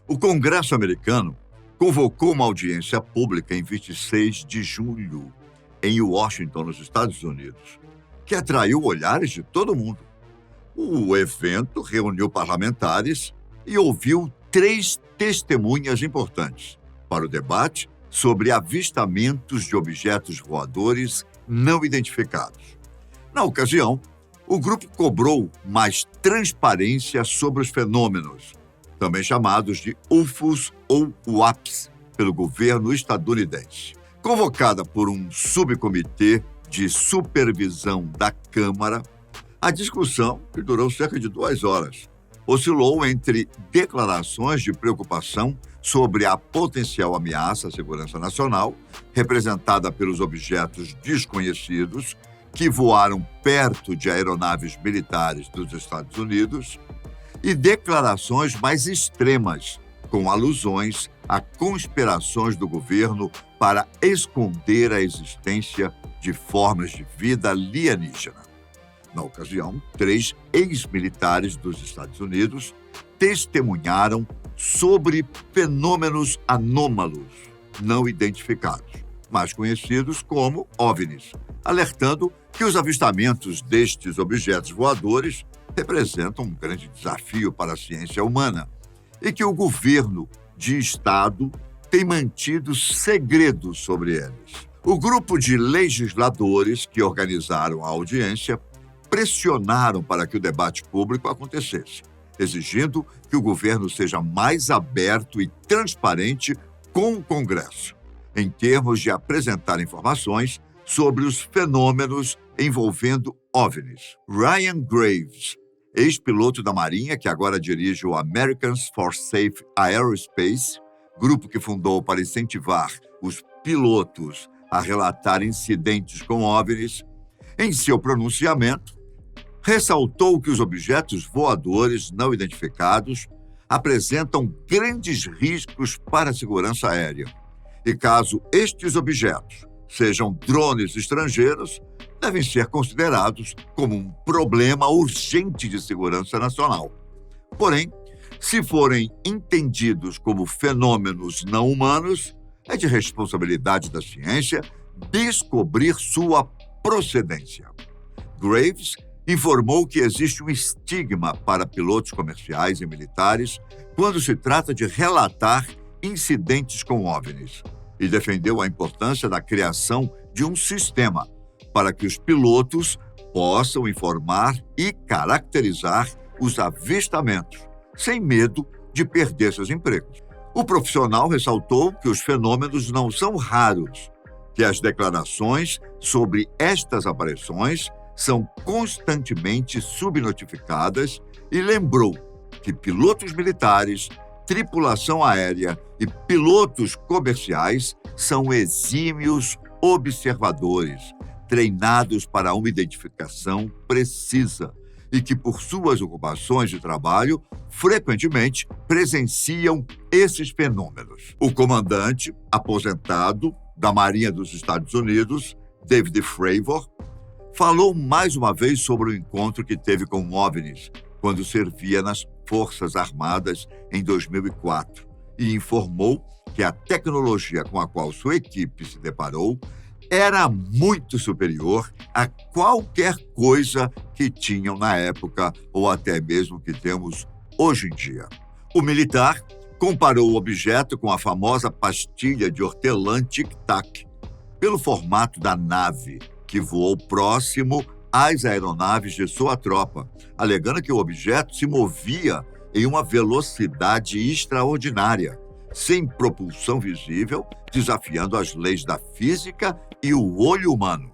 O Congresso americano convocou uma audiência pública em 26 de julho, em Washington, nos Estados Unidos, que atraiu olhares de todo mundo. O evento reuniu parlamentares e ouviu 3 testemunhas importantes para o debate sobre avistamentos de objetos voadores não identificados. Na ocasião, o grupo cobrou mais transparência sobre os fenômenos, também chamados de UFOs ou UAPs, pelo governo estadunidense. Convocada por um subcomitê de supervisão da Câmara, a discussão, que durou cerca de 2 horas, oscilou entre declarações de preocupação sobre a potencial ameaça à segurança nacional, representada pelos objetos desconhecidos que voaram perto de aeronaves militares dos Estados Unidos, e declarações mais extremas, com alusões a conspirações do governo para esconder a existência de formas de vida alienígena. Na ocasião, 3 ex-militares dos Estados Unidos testemunharam sobre fenômenos anômalos não identificados, mais conhecidos como OVNIs, alertando que os avistamentos destes objetos voadores representam um grande desafio para a ciência humana e que o governo de Estado tem mantido segredo sobre eles. O grupo de legisladores que organizaram a audiência pressionaram para que o debate público acontecesse, exigindo que o governo seja mais aberto e transparente com o Congresso, em termos de apresentar informações sobre os fenômenos envolvendo OVNIs. Ryan Graves, ex-piloto da Marinha, que agora dirige o Americans for Safe Aerospace, grupo que fundou para incentivar os pilotos a relatar incidentes com OVNIs, em seu pronunciamento, ressaltou que os objetos voadores não identificados apresentam grandes riscos para a segurança aérea. E caso estes objetos sejam drones estrangeiros, devem ser considerados como um problema urgente de segurança nacional. Porém, se forem entendidos como fenômenos não humanos, é de responsabilidade da ciência descobrir sua procedência. Graves informou que existe um estigma para pilotos comerciais e militares quando se trata de relatar incidentes com OVNIs e defendeu a importância da criação de um sistema para que os pilotos possam informar e caracterizar os avistamentos, sem medo de perder seus empregos. O profissional ressaltou que os fenômenos não são raros, que as declarações sobre estas aparições são constantemente subnotificadas e lembrou que pilotos militares, tripulação aérea e pilotos comerciais são exímios observadores, treinados para uma identificação precisa e que, por suas ocupações de trabalho, frequentemente presenciam esses fenômenos. O comandante, aposentado da Marinha dos Estados Unidos, David Fravor, falou mais uma vez sobre o encontro que teve com OVNIs quando servia nas Forças Armadas em 2004 e informou que a tecnologia com a qual sua equipe se deparou era muito superior a qualquer coisa que tinham na época ou até mesmo que temos hoje em dia. O militar comparou o objeto com a famosa pastilha de hortelã Tic-Tac, pelo formato da nave, que voou próximo às aeronaves de sua tropa, alegando que o objeto se movia em uma velocidade extraordinária, sem propulsão visível, desafiando as leis da física e o olho humano.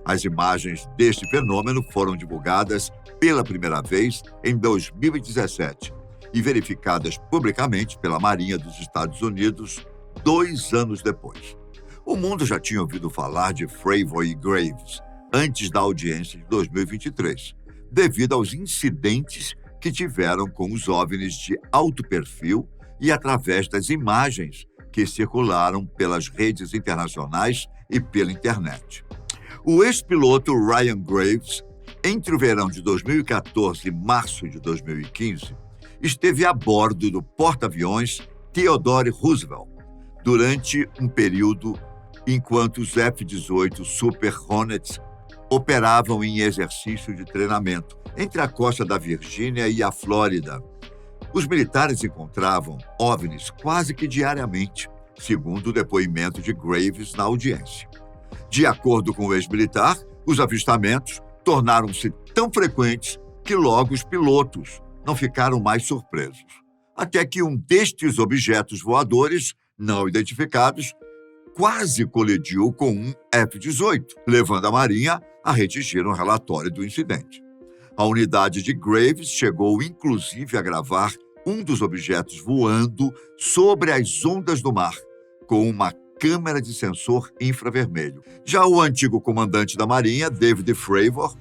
As imagens deste fenômeno foram divulgadas pela primeira vez em 2017 e verificadas publicamente pela Marinha dos Estados Unidos 2 anos depois. O mundo já tinha ouvido falar de Fravor e Graves antes da audiência de 2023, devido aos incidentes que tiveram com os OVNIs de alto perfil e através das imagens que circularam pelas redes internacionais e pela internet. O ex-piloto Ryan Graves, entre o verão de 2014 e março de 2015, esteve a bordo do porta-aviões Theodore Roosevelt durante um período enquanto os F-18 Super Hornets operavam em exercício de treinamento entre a costa da Virgínia e a Flórida. Os militares encontravam OVNIs quase que diariamente, segundo o depoimento de Graves na audiência. De acordo com o ex-militar, os avistamentos tornaram-se tão frequentes que logo os pilotos não ficaram mais surpresos. Até que um destes objetos voadores, não identificados, quase colidiu com um F-18, levando a Marinha a redigir um relatório do incidente. A unidade de Graves chegou inclusive a gravar um dos objetos voando sobre as ondas do mar, com uma câmera de sensor infravermelho. Já o antigo comandante da Marinha, David Fravor,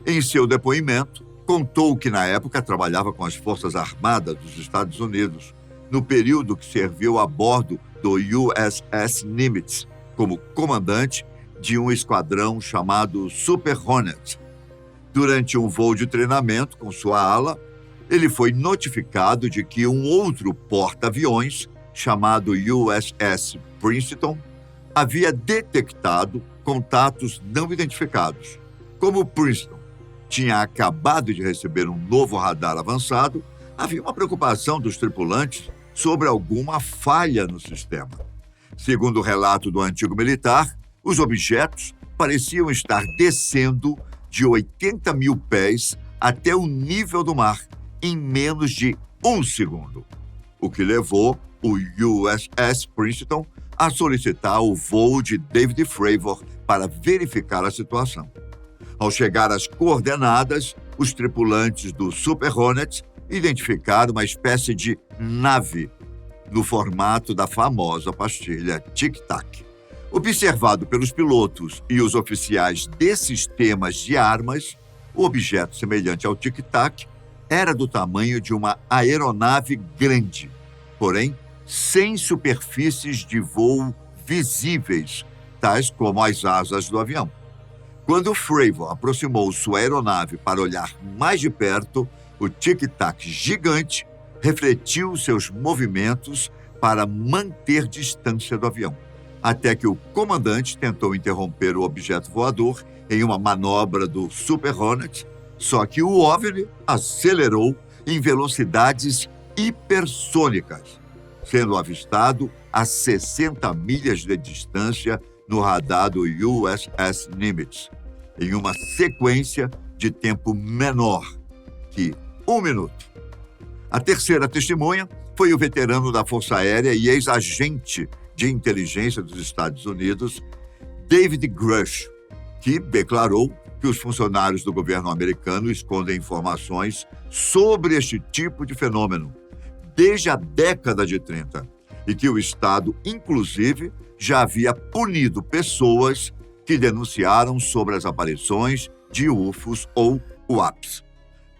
em seu depoimento, contou que na época trabalhava com as Forças Armadas dos Estados Unidos, no período que serviu a bordo do USS Nimitz, como comandante de um esquadrão chamado Super Hornet. Durante um voo de treinamento com sua ala, ele foi notificado de que um outro porta-aviões, chamado USS Princeton, havia detectado contatos não identificados. Como Princeton tinha acabado de receber um novo radar avançado, havia uma preocupação dos tripulantes sobre alguma falha no sistema. Segundo o relato do antigo militar, os objetos pareciam estar descendo de 80 mil pés até o nível do mar em menos de 1 segundo, o que levou o USS Princeton a solicitar o voo de David Fravor para verificar a situação. Ao chegar às coordenadas, os tripulantes do Super Hornet identificaram uma espécie de nave no formato da famosa pastilha Tic Tac. Observado pelos pilotos e os oficiais de sistemas de armas, o objeto semelhante ao Tic Tac era do tamanho de uma aeronave grande, porém sem superfícies de voo visíveis, tais como as asas do avião. Quando Fravor aproximou sua aeronave para olhar mais de perto, o tic-tac gigante refletiu seus movimentos para manter distância do avião, até que o comandante tentou interromper o objeto voador em uma manobra do Super Hornet, só que o OVNI acelerou em velocidades hipersônicas, sendo avistado a 60 milhas de distância no radar do USS Nimitz, em uma sequência de tempo menor que 1 minuto. A terceira testemunha foi o veterano da Força Aérea e ex-agente de inteligência dos Estados Unidos, David Grush, que declarou que os funcionários do governo americano escondem informações sobre este tipo de fenômeno desde a década de 30 e que o Estado, inclusive, já havia punido pessoas que denunciaram sobre as aparições de UFOs ou UAPs.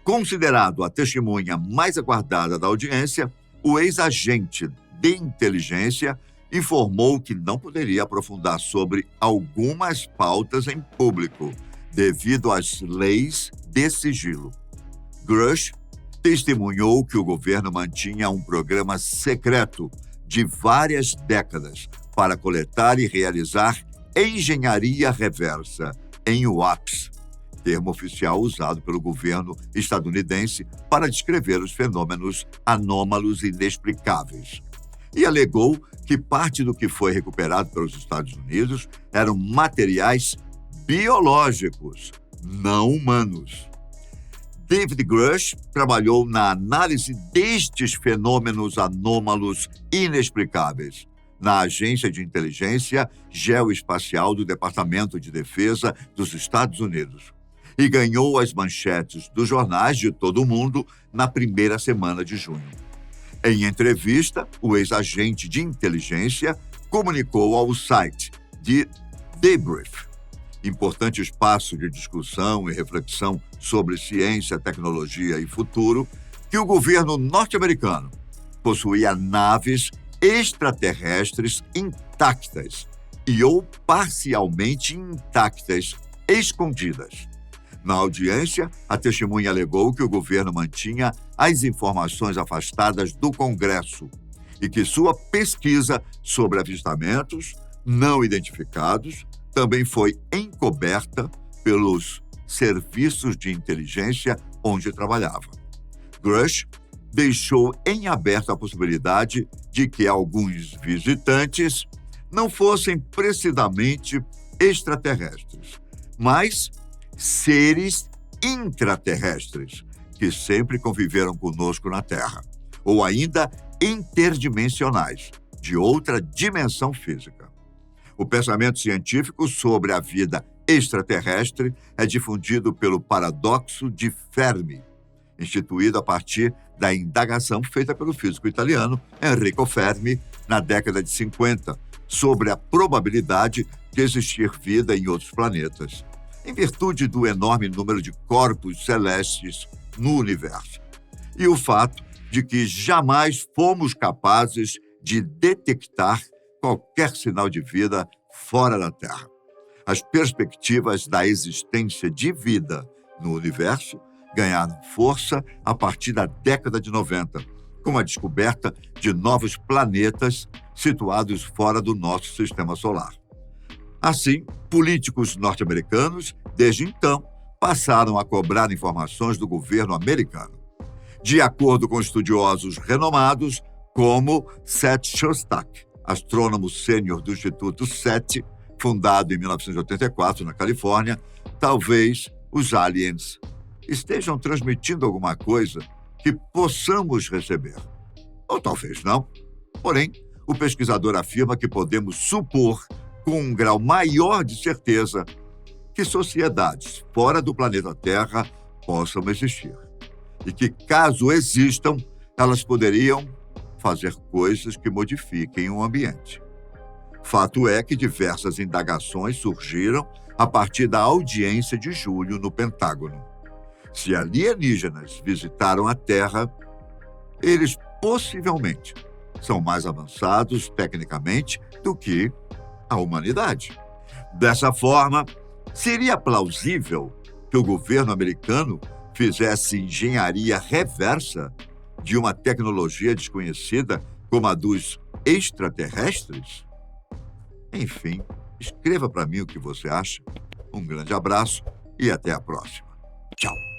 Considerado a testemunha mais aguardada da audiência, o ex-agente de inteligência informou que não poderia aprofundar sobre algumas pautas em público, devido às leis de sigilo. Grush testemunhou que o governo mantinha um programa secreto de várias décadas para coletar e realizar engenharia reversa em UAPs, termo oficial usado pelo governo estadunidense para descrever os fenômenos anômalos e inexplicáveis. E alegou que parte do que foi recuperado pelos Estados Unidos eram materiais biológicos, não humanos. David Grush trabalhou na análise destes fenômenos anômalos inexplicáveis na Agência de Inteligência Geoespacial do Departamento de Defesa dos Estados Unidos e ganhou as manchetes dos jornais de todo o mundo na primeira semana de junho. Em entrevista, o ex-agente de inteligência comunicou ao site de Debrief, importante espaço de discussão e reflexão sobre ciência, tecnologia e futuro, que o governo norte-americano possuía naves extraterrestres intactas e ou parcialmente intactas, escondidas. Na audiência, a testemunha alegou que o governo mantinha as informações afastadas do Congresso e que sua pesquisa sobre avistamentos não identificados também foi encoberta pelos serviços de inteligência onde trabalhava. Grush deixou em aberto a possibilidade de que alguns visitantes não fossem precisamente extraterrestres, mas seres intraterrestres que sempre conviveram conosco na Terra, ou ainda interdimensionais, de outra dimensão física. O pensamento científico sobre a vida extraterrestre é difundido pelo paradoxo de Fermi, instituído a partir da indagação feita pelo físico italiano Enrico Fermi na década de 50, sobre a probabilidade de existir vida em outros planetas, em virtude do enorme número de corpos celestes no universo, e o fato de que jamais fomos capazes de detectar qualquer sinal de vida fora da Terra. As perspectivas da existência de vida no universo ganharam força a partir da década de 90, com a descoberta de novos planetas situados fora do nosso sistema solar. Assim, políticos norte-americanos, desde então, passaram a cobrar informações do governo americano. De acordo com estudiosos renomados, como Seth Shostak, astrônomo sênior do Instituto SETI, fundado em 1984 na Califórnia, talvez os aliens estejam transmitindo alguma coisa que possamos receber. Ou talvez não. Porém, o pesquisador afirma que podemos supor, com um grau maior de certeza, que sociedades fora do planeta Terra possam existir. E que, caso existam, elas poderiam fazer coisas que modifiquem o ambiente. Fato é que diversas indagações surgiram a partir da audiência de julho no Pentágono. Se alienígenas visitaram a Terra, eles possivelmente são mais avançados tecnicamente do que a humanidade. Dessa forma, seria plausível que o governo americano fizesse engenharia reversa de uma tecnologia desconhecida como a dos extraterrestres? Enfim, escreva para mim o que você acha. Um grande abraço e até a próxima. Tchau.